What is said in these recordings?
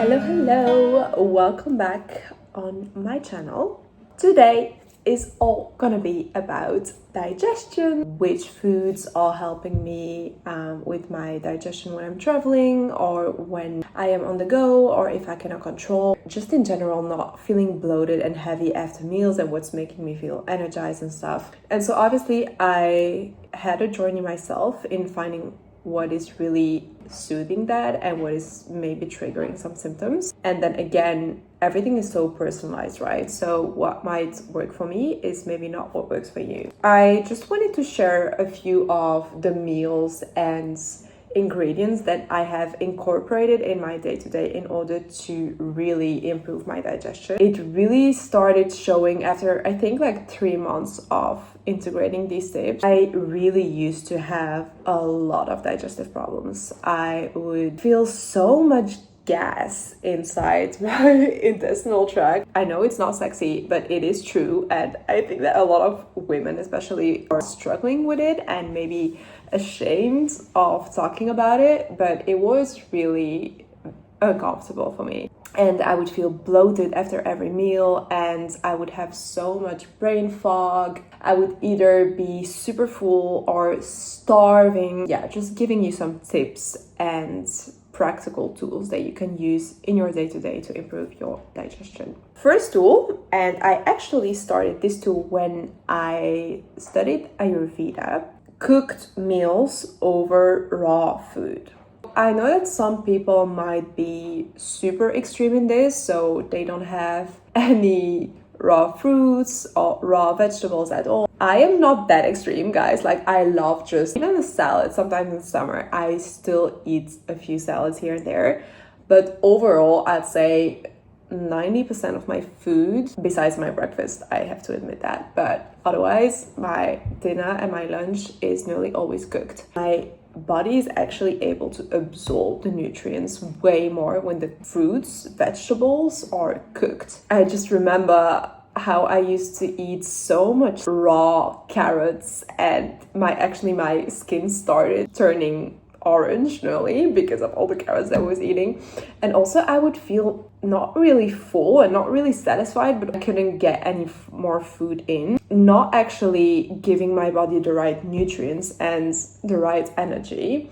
Hello, welcome back on my channel. Today is all gonna be about digestion, which foods are helping me with my digestion when I'm traveling or when I am on the go, or if I cannot control, just in general not feeling bloated and heavy after meals, and what's making me feel energized and stuff. And so obviously I had a journey myself in finding what is really soothing that and what is maybe triggering some symptoms. And then again, everything is so personalized, right? So what might work for me is maybe not what works for you. I just wanted to share a few of the meals and ingredients that I have incorporated in my day-to-day in order to really improve my digestion. It really started showing after I think like 3 months of integrating these tips. I really used to have a lot of digestive problems. I would feel so much gas inside my intestinal tract. I know it's not sexy, but it is true, and I think that a lot of women especially are struggling with it and maybe ashamed of talking about it, but it was really uncomfortable for me. And I would feel bloated after every meal, and I would have so much brain fog. I would either be super full or starving. Yeah, just giving you some tips and practical tools that you can use in your day-to-day to improve your digestion. First tool, and I actually started this tool when I studied Ayurveda, cooked meals over raw food. I know that some people might be super extreme in this, so they don't have any raw fruits or raw vegetables at all. I am not that extreme, guys. Like, I love just even a salad. Sometimes in the summer I still eat a few salads here and there, but overall I'd say 90% of my food, besides my breakfast, I have to admit that, but otherwise my dinner and my lunch is nearly always cooked. My body is actually able to absorb the nutrients way more when the fruits, vegetables are cooked. I just remember how I used to eat so much raw carrots, and my skin started turning orange nearly because of all the carrots I was eating. And also I would feel not really full and not really satisfied, but I couldn't get any more food in, not actually giving my body the right nutrients and the right energy.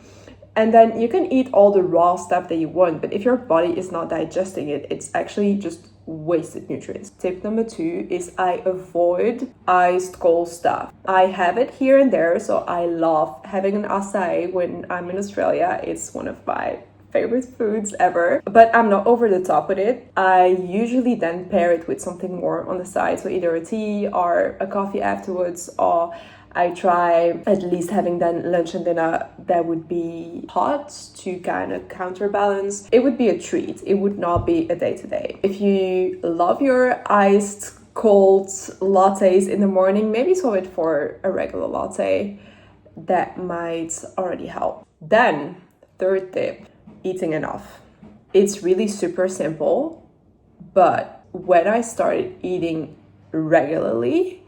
And then you can eat all the raw stuff that you want, but if your body is not digesting it, it's actually just wasted nutrients. Tip number 2 is I avoid iced cold stuff. I have it here and there, so I love having an acai when I'm in Australia. It's one of my favorite foods ever, but I'm not over the top with it. I usually then pair it with something more on the side, so either a tea or a coffee afterwards, or I try at least having then lunch and dinner that would be hot to kind of counterbalance. It would be a treat. It would not be a day-to-day. If you love your iced cold lattes in the morning, maybe swap it for a regular latte. That might already help. Then, third tip, eating enough. It's really super simple, but when I started eating regularly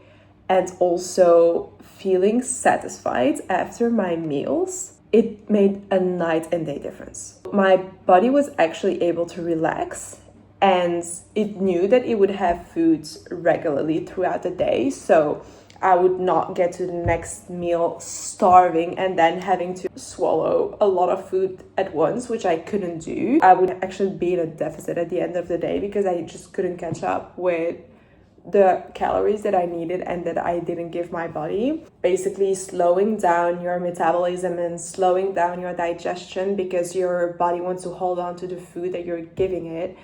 and also feeling satisfied after my meals, it made a night and day difference. My body was actually able to relax, and it knew that it would have foods regularly throughout the day, so I would not get to the next meal starving and then having to swallow a lot of food at once, which I couldn't do. I would actually be in a deficit at the end of the day because I just couldn't catch up with the calories that I needed and that I didn't give my body. Basically slowing down your metabolism and slowing down your digestion because your body wants to hold on to the food that you're giving it.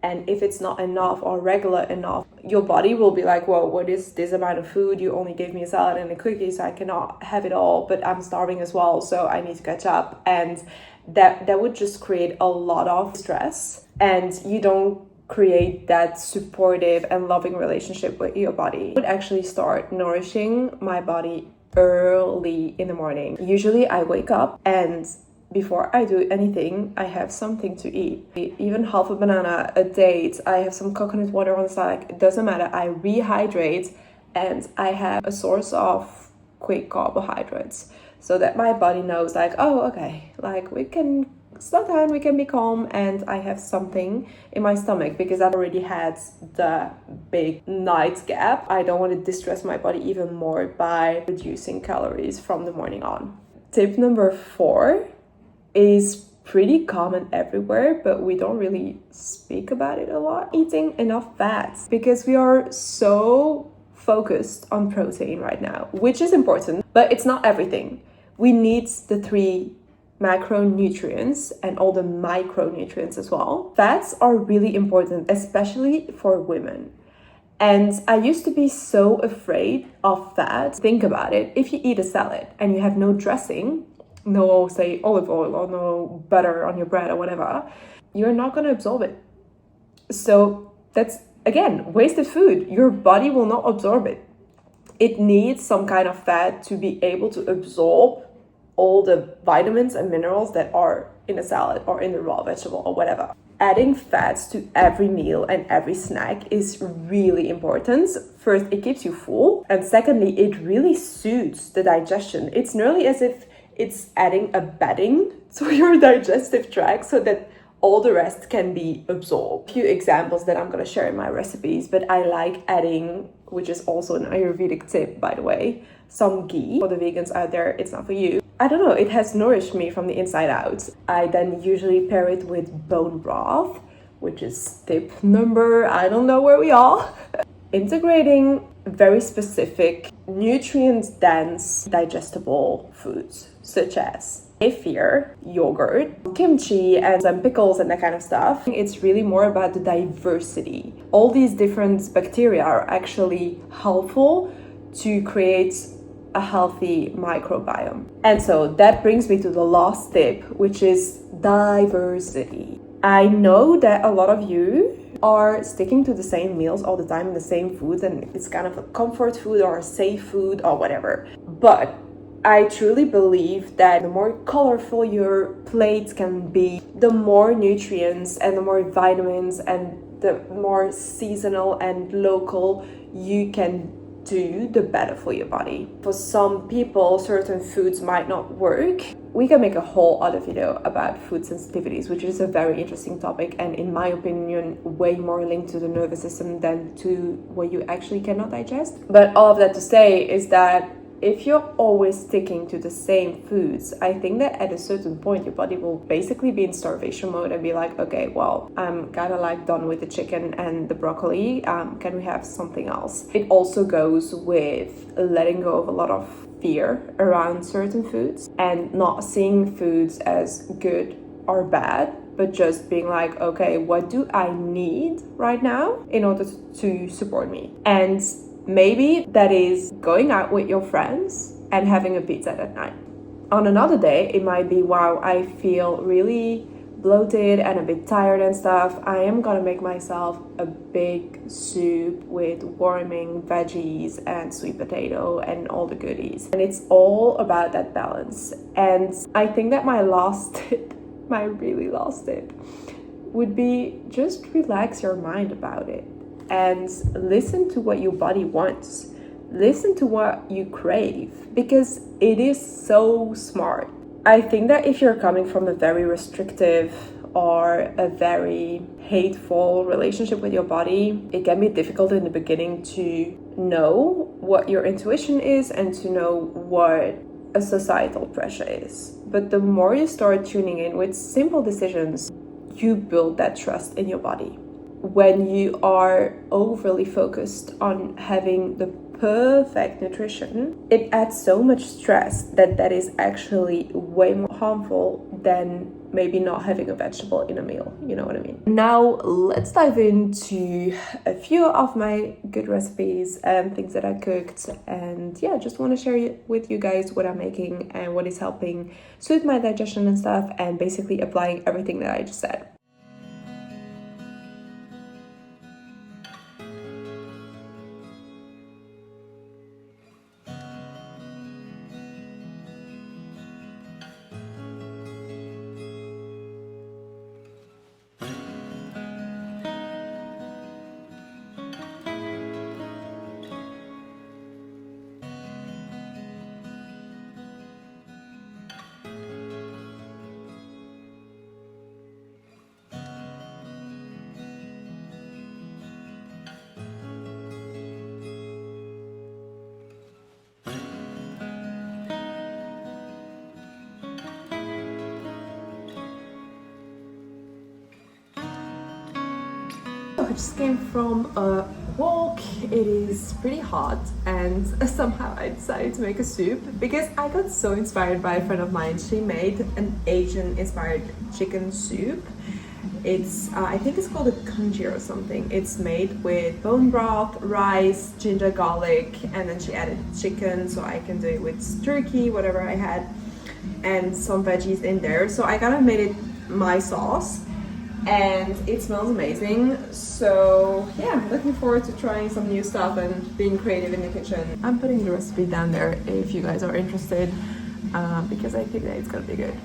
And if it's not enough or regular enough, your body will be like, whoa, what is this amount of food? You only gave me a salad and a cookie, so I cannot have it all, but I'm starving as well, so I need to catch up. And that would just create a lot of stress, and you don't create that supportive and loving relationship with your body. I would actually start nourishing my body early in the morning. Usually I wake up and before I do anything, I have something to eat. Even half a banana, a date, I have some coconut water on the side. It doesn't matter. I rehydrate and I have a source of quick carbohydrates so that my body knows like, oh, okay, like we can slow down, we can be calm, and I have something in my stomach because I've already had the big night gap. I don't want to distress my body even more by reducing calories from the morning on. Tip number 4 is pretty common everywhere, but we don't really speak about it a lot. Eating enough fats, because we are so focused on protein right now, which is important, but it's not everything. We need the 3 macronutrients and all the micronutrients as well. Fats are really important, especially for women. And I used to be so afraid of fat. Think about it. If you eat a salad and you have no dressing, no, say, olive oil or no butter on your bread or whatever, you're not going to absorb it. So that's, again, wasted food. Your body will not absorb it. It needs some kind of fat to be able to absorb all the vitamins and minerals that are in a salad or in the raw vegetable or whatever. Adding fats to every meal and every snack is really important. First, it keeps you full. And secondly, it really suits the digestion. It's nearly as if it's adding a bedding to your digestive tract so that all the rest can be absorbed. A few examples that I'm going to share in my recipes, but I like adding, which is also an Ayurvedic tip, by the way, some ghee. For the vegans out there, it's not for you. I don't know, it has nourished me from the inside out. I then usually pair it with bone broth, which is tip number, I don't know where we are. Integrating very specific nutrient-dense digestible foods, such as kefir, yogurt, kimchi, and some pickles and that kind of stuff. It's really more about the diversity. All these different bacteria are actually helpful to create a healthy microbiome. And so that brings me to the last tip, which is diversity. I know that a lot of you are sticking to the same meals all the time and the same foods, and it's kind of a comfort food or a safe food or whatever. But I truly believe that the more colorful your plate can be, the more nutrients and the more vitamins and the more seasonal and local you can do, the better for your body. For some people, certain foods might not work. We can make a whole other video about food sensitivities, which is a very interesting topic and in my opinion way more linked to the nervous system than to what you actually cannot digest. But all of that to say is that if you're always sticking to the same foods, I think that at a certain point your body will basically be in starvation mode and be like, okay, well, I'm kind of like done with the chicken and the broccoli. Can we have something else? It also goes with letting go of a lot of fear around certain foods and not seeing foods as good or bad, but just being like, okay, what do I need right now in order to support me? And maybe that is going out with your friends and having a pizza that night. On another day, it might be, wow, I feel really bloated and a bit tired and stuff. I am gonna make myself a big soup with warming veggies and sweet potato and all the goodies. And it's all about that balance. And I think that my last tip, my really last tip, would be just relax your mind about it and listen to what your body wants. Listen to what you crave, because it is so smart. I think that if you're coming from a very restrictive or a very hateful relationship with your body, it can be difficult in the beginning to know what your intuition is and to know what a societal pressure is. But the more you start tuning in with simple decisions, you build that trust in your body. When you are overly focused on having the perfect nutrition, it adds so much stress that is actually way more harmful than maybe not having a vegetable in a meal. You know what I mean? Now let's dive into a few of my good recipes and things that I cooked, and yeah, just want to share with you guys what I'm making and what is helping soothe my digestion and stuff, and basically applying everything that I just said. I just came from a walk. It is pretty hot and somehow I decided to make a soup because I got so inspired by a friend of mine. She made an Asian inspired chicken soup. It's I think it's called a congee or something. It's made with bone broth, rice, ginger, garlic, and then she added chicken, so I can do it with turkey, whatever I had, and some veggies in there. So I kind of made it my sauce and it smells amazing. So yeah, I'm looking forward to trying some new stuff and being creative in the kitchen. I'm putting the recipe down there if you guys are interested, because I think that it's gonna be good.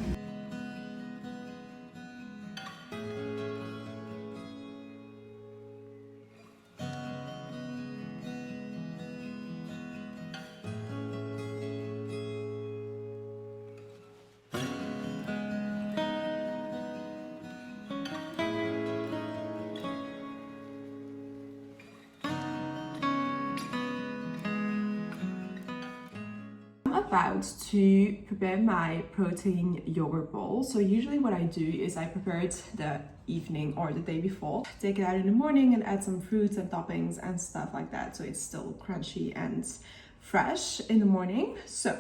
About to prepare my protein yogurt bowl. So usually what I do is I prepare it the evening or the day before, take it out in the morning and add some fruits and toppings and stuff like that, so it's still crunchy and fresh in the morning. So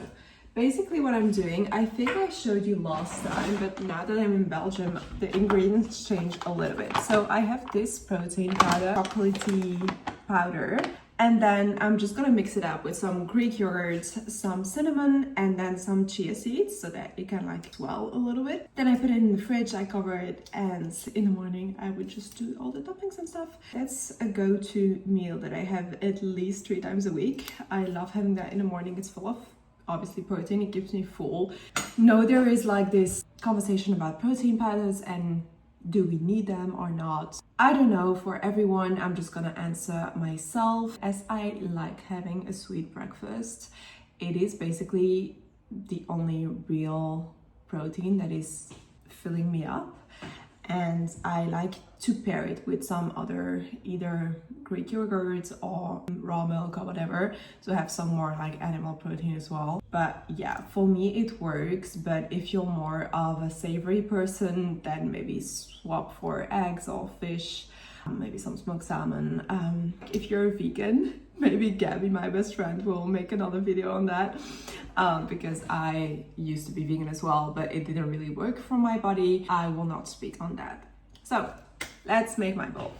basically what I'm doing, I think I showed you last time, but now that I'm in Belgium, the ingredients change a little bit. So I have this protein powder, chocolatey powder, and then I'm just gonna mix it up with some Greek yogurt, some cinnamon, and then some chia seeds so that it can like swell a little bit. Then I put it in the fridge, I cover it, and in the morning I would just do all the toppings and stuff. That's a go-to meal that I have at least 3 times a week. I love having that in the morning. It's full of obviously protein, it keeps me full. No, there is like this conversation about protein powders and do we need them or not? I don't know, for everyone. I'm just gonna answer myself. As I like having a sweet breakfast, it is basically the only real protein that is filling me up, and I like to pair it with some other either Greek yogurt or raw milk or whatever, so have some more like animal protein as well. But yeah, for me it works. But if you're more of a savory person, then maybe swap for eggs or fish, maybe some smoked salmon. If you're a vegan, maybe Gabby, my best friend, will make another video on that, because I used to be vegan as well, but it didn't really work for my body. I will not speak on that. So let's make my bowl.